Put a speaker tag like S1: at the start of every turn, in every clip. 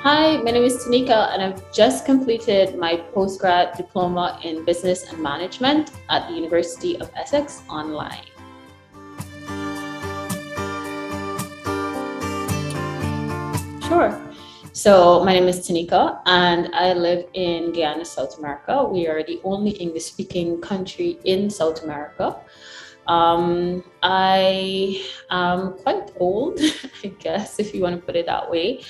S1: Hi, my name is Tanika, and I've just completed my postgrad diploma in business and management at the University of Essex Online. Sure. So, my name is Tanika, and I live in Guyana, South America. We are the only English speaking country in South America. I am quite old, I guess, if you want to put it that way.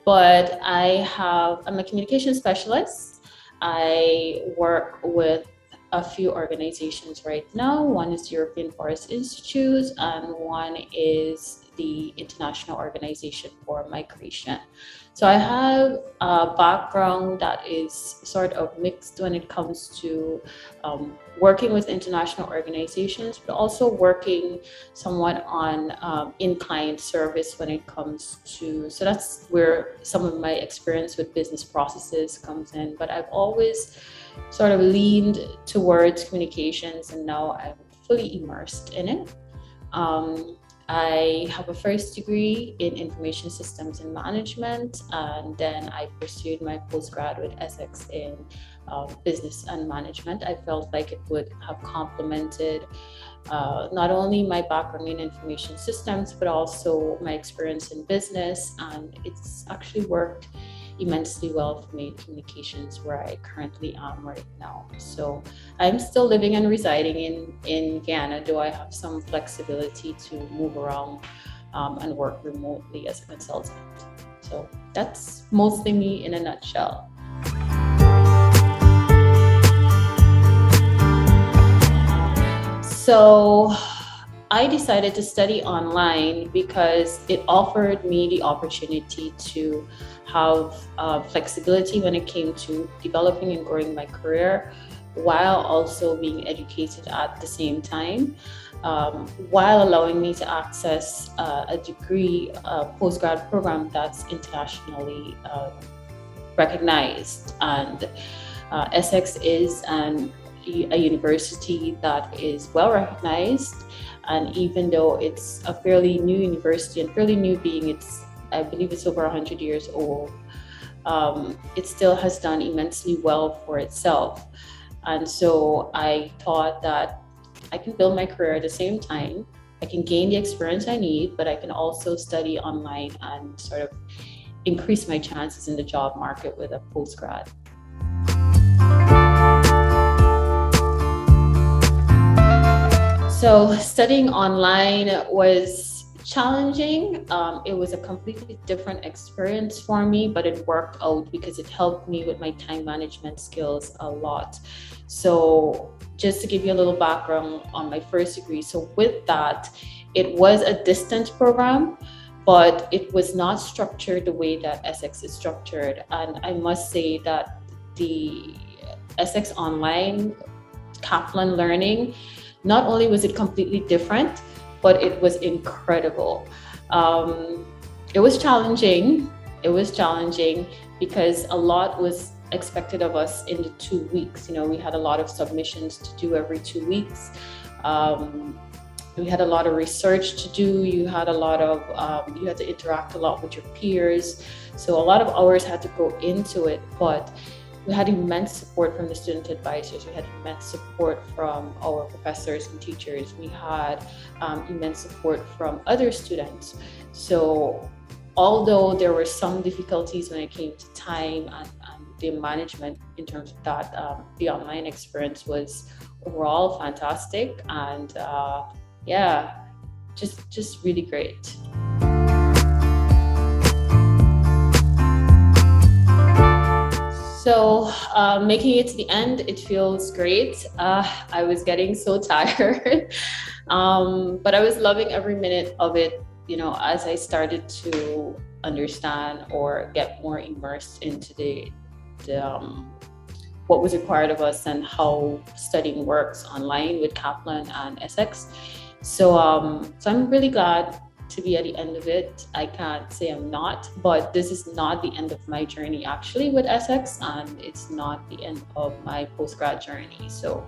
S1: But I'm a communication specialist. I work with a few organizations right now. One is the European Forest Institute, and one is the International Organization for Migration. So I have a background that is sort of mixed when it comes to working with international organizations, but also working somewhat on in-client service when it comes to, so that's where some of my experience with business processes comes in. But I've always sort of leaned towards communications, and now I'm fully immersed in it. I have a first degree in information systems and management, and then I pursued my postgraduate Essex in business and management. I felt like it would have complemented not only my background in information systems, but also my experience in business, and it's actually worked immensely well for me in communications, where I currently am right now. So I'm still living and residing in Guyana, though I have some flexibility to move around and work remotely as a consultant. So that's mostly me in a nutshell. So I decided to study online because it offered me the opportunity to have flexibility when it came to developing and growing my career, while also being educated at the same time, while allowing me to access a degree, postgrad program that's internationally recognized. And Essex is a university that is well recognized. And even though it's a fairly new university, and fairly new being I believe it's over 100 years old, it still has done immensely well for itself. And so I thought that I can build my career at the same time. I can gain the experience I need, but I can also study online and sort of increase my chances in the job market with a postgrad. So studying online was challenging. It was a completely different experience for me, but it worked out because it helped me with my time management skills a lot. So just to give you a little background on my first degree. So with that, it was a distance program, but it was not structured the way that Essex is structured. And I must say that the Essex Online Kaplan learning, not only was it completely different, but it was incredible. It was challenging. It was challenging because a lot was expected of us in the 2 weeks. You know, we had a lot of submissions to do every 2 weeks. We had a lot of research to do. You had to interact a lot with your peers. So a lot of hours had to go into it, but we had immense support from the student advisors. We had immense support from our professors and teachers. We had immense support from other students. So although there were some difficulties when it came to time and the management in terms of that, the online experience was overall fantastic, and just really great. So making it to the end, it feels great. I was getting so tired, but I was loving every minute of it, you know, as I started to understand or get more immersed into the what was required of us and how studying works online with Kaplan and Essex. So I'm really glad to be at the end of it. I can't say I'm not, but this is not the end of my journey actually with Essex, and it's not the end of my postgrad journey. So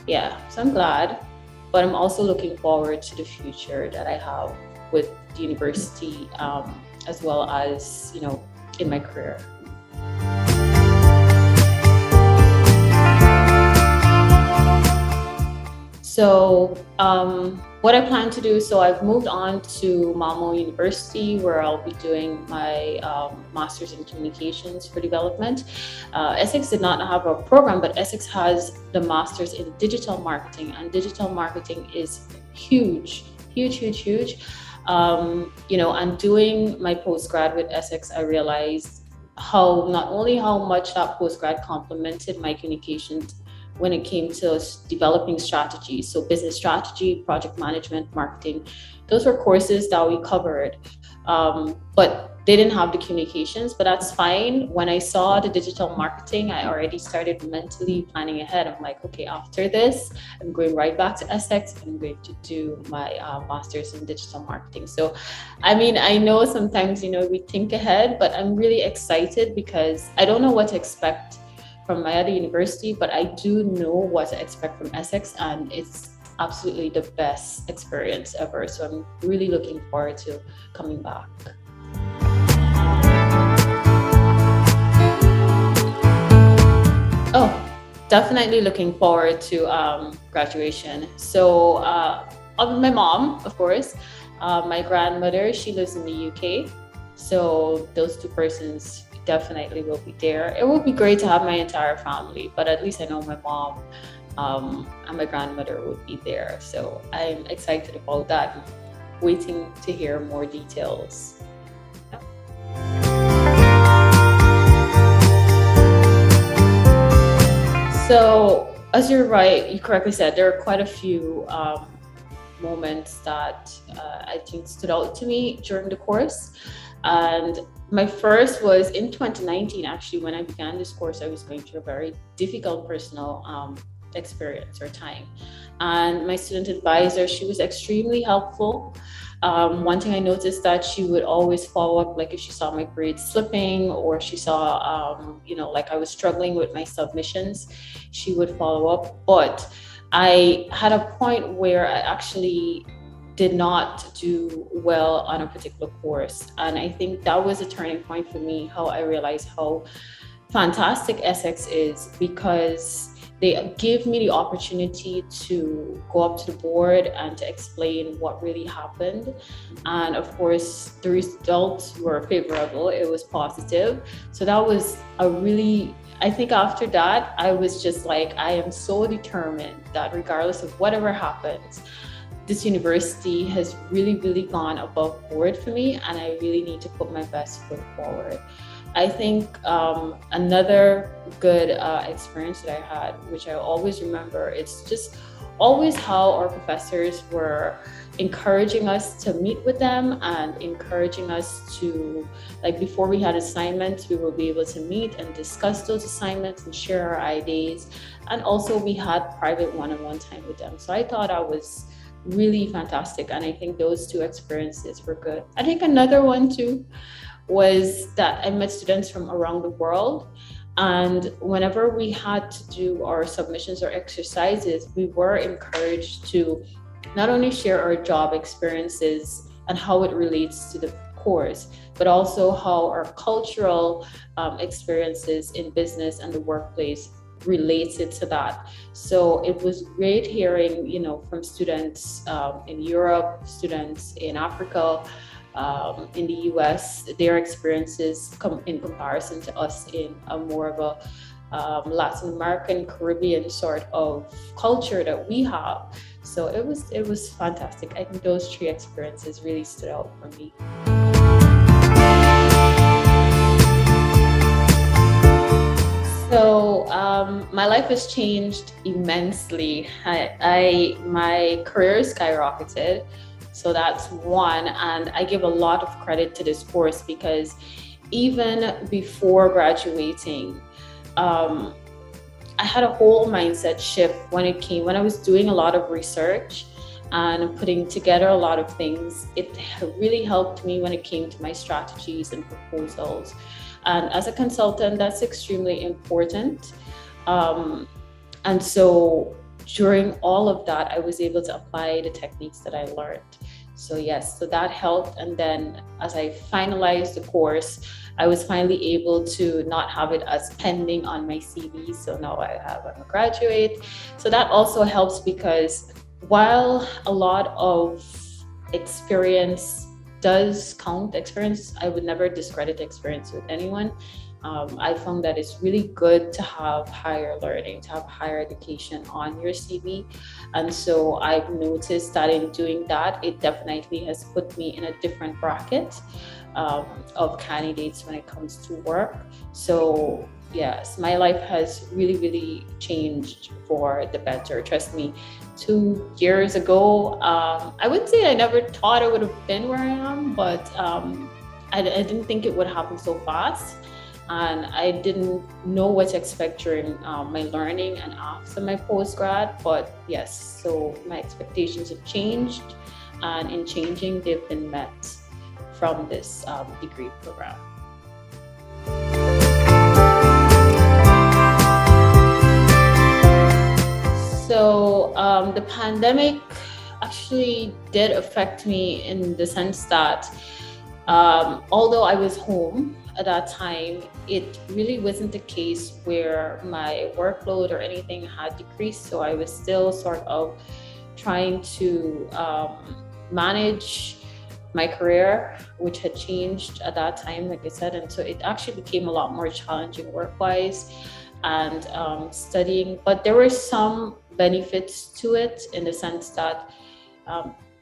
S1: I'm glad, but I'm also looking forward to the future that I have with the university, as well as, you know, in my career. So what I plan to do, so I've moved on to Malmo University, where I'll be doing my Master's in Communications for Development. Essex did not have a program, but Essex has the Master's in Digital Marketing, and digital marketing is huge, huge, huge, huge. And doing my postgrad with Essex, I realized not only how much that postgrad complemented my communications when it came to developing strategies. So business strategy, project management, marketing, those were courses that we covered. But they didn't have the communications, but that's fine. When I saw the digital marketing, I already started mentally planning ahead. I'm like, okay, after this, I'm going right back to Essex and I'm going to do my master's in digital marketing. So, I mean, I know sometimes, we think ahead, but I'm really excited because I don't know what to expect from my other university, but I do know what to expect from Essex, and it's absolutely the best experience ever. So I'm really looking forward to coming back. Oh, definitely looking forward to graduation. So my mom, of course, my grandmother, she lives in the UK. So those two persons definitely will be there. It would be great to have my entire family, but at least I know my mom and my grandmother would be there. So I'm excited about that, waiting to hear more details. So as you're right, you correctly said, there are quite a few moments that I think stood out to me during the course. And my first was in 2019, actually, when I began this course. I was going through a very difficult personal experience or time. And my student advisor, she was extremely helpful. One thing I noticed that she would always follow up, like if she saw my grades slipping or she saw, like I was struggling with my submissions, she would follow up. But I had a point where I actually did not do well on a particular course. And I think that was a turning point for me, how I realized how fantastic Essex is, because they give me the opportunity to go up to the board and to explain what really happened. And of course, the results were favorable. It was positive. So that was I think after that, I was just like, I am so determined that regardless of whatever happens, this university has really, really gone above board for me, and I really need to put my best foot forward. I think another good experience that I had, which I always remember, it's just always how our professors were encouraging us to meet with them and encouraging us to, like before we had assignments, we will be able to meet and discuss those assignments and share our ideas. And also we had private one-on-one time with them. So I thought I was really fantastic. And I think those two experiences were good. I think another one too was that I met students from around the world. And whenever we had to do our submissions or exercises, we were encouraged to not only share our job experiences and how it relates to the course, but also how our cultural experiences in business and the workplace related to that. So it was great hearing, from students in Europe, students in Africa, in the US, their experiences in comparison to us in a more of a Latin American, Caribbean sort of culture that we have. So it was fantastic. I think those three experiences really stood out for me. So my life has changed immensely. My career skyrocketed. So that's one. And I give a lot of credit to this course because even before graduating, I had a whole mindset shift when I was doing a lot of research and putting together a lot of things. It really helped me when it came to my strategies and proposals. And as a consultant, that's extremely important. And so during all of that, I was able to apply the techniques that I learned. So yes, so that helped. And then as I finalized the course, I was finally able to not have it as pending on my CV. So now I'm a graduate. So that also helps because while a lot of experience does count, experience, I would never discredit experience with anyone. I found that it's really good to have higher learning, to have higher education on your CV. And so I've noticed that in doing that, it definitely has put me in a different bracket of candidates when it comes to work. So yes, my life has really, really changed for the better. Trust me, 2 years ago, I wouldn't say I never thought I would have been where I am, but I didn't think it would happen so fast. And I didn't know what to expect during my learning and after my postgrad. But yes, so my expectations have changed, and in changing, they've been met from this degree program. So the pandemic actually did affect me in the sense that although I was home at that time, it really wasn't the case where my workload or anything had decreased. So I was still sort of trying to manage my career, which had changed at that time, like I said. And so it actually became a lot more challenging work-wise and studying. But there were some benefits to it in the sense that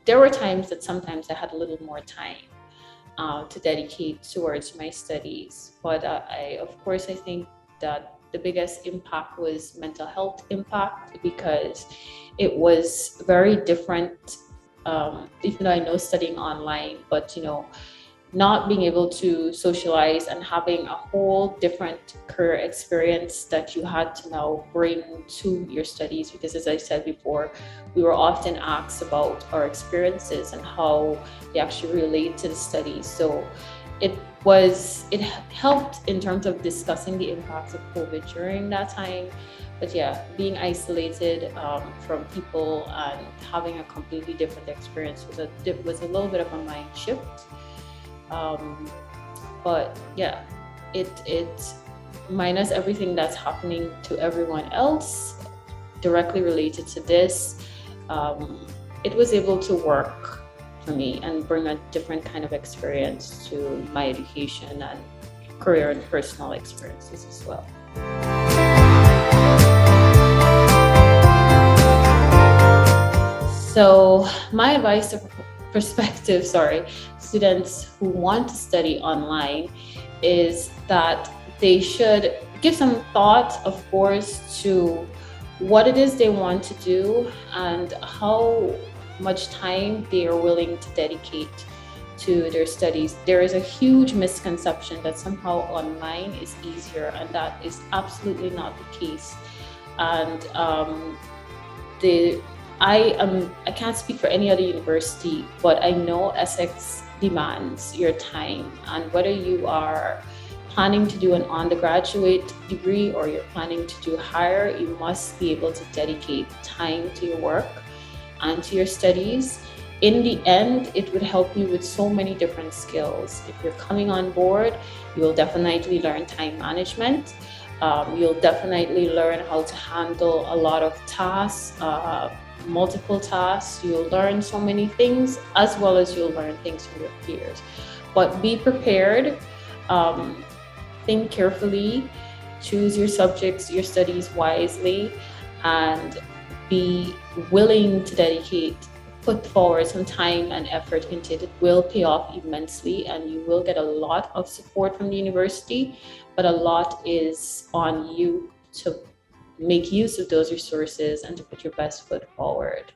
S1: there were times that sometimes I had a little more time to dedicate towards my studies. But of course, I think that the biggest impact was mental health impact, because it was very different. Even though I know studying online, but not being able to socialize and having a whole different career experience that you had to now bring to your studies. Because as I said before, we were often asked about our experiences and how they actually relate to the studies. So it helped in terms of discussing the impacts of COVID during that time. But yeah, being isolated from people and having a completely different experience was a little bit of a mind shift. But yeah, it minus everything that's happening to everyone else directly related to this, it was able to work for me and bring a different kind of experience to my education and career and personal experiences as well. So my advice to prospective students who want to study online is that they should give some thought, of course, to what it is they want to do and how much time they are willing to dedicate to their studies. There is a huge misconception that somehow online is easier, and that is absolutely not the case. And I can't speak for any other university, but I know Essex demands your time. And whether you are planning to do an undergraduate degree or you're planning to do higher, you must be able to dedicate time to your work and to your studies. In the end, it would help you with so many different skills. If you're coming on board, you will definitely learn time management. You'll definitely learn how to handle a lot of tasks, multiple tasks. You'll learn so many things, as well as you'll learn things from your peers. But be prepared, think carefully, choose your subjects, your studies wisely, and be willing to put forward some time and effort into it. It will pay off immensely, and you will get a lot of support from the university, but a lot is on you to make use of those resources and to put your best foot forward.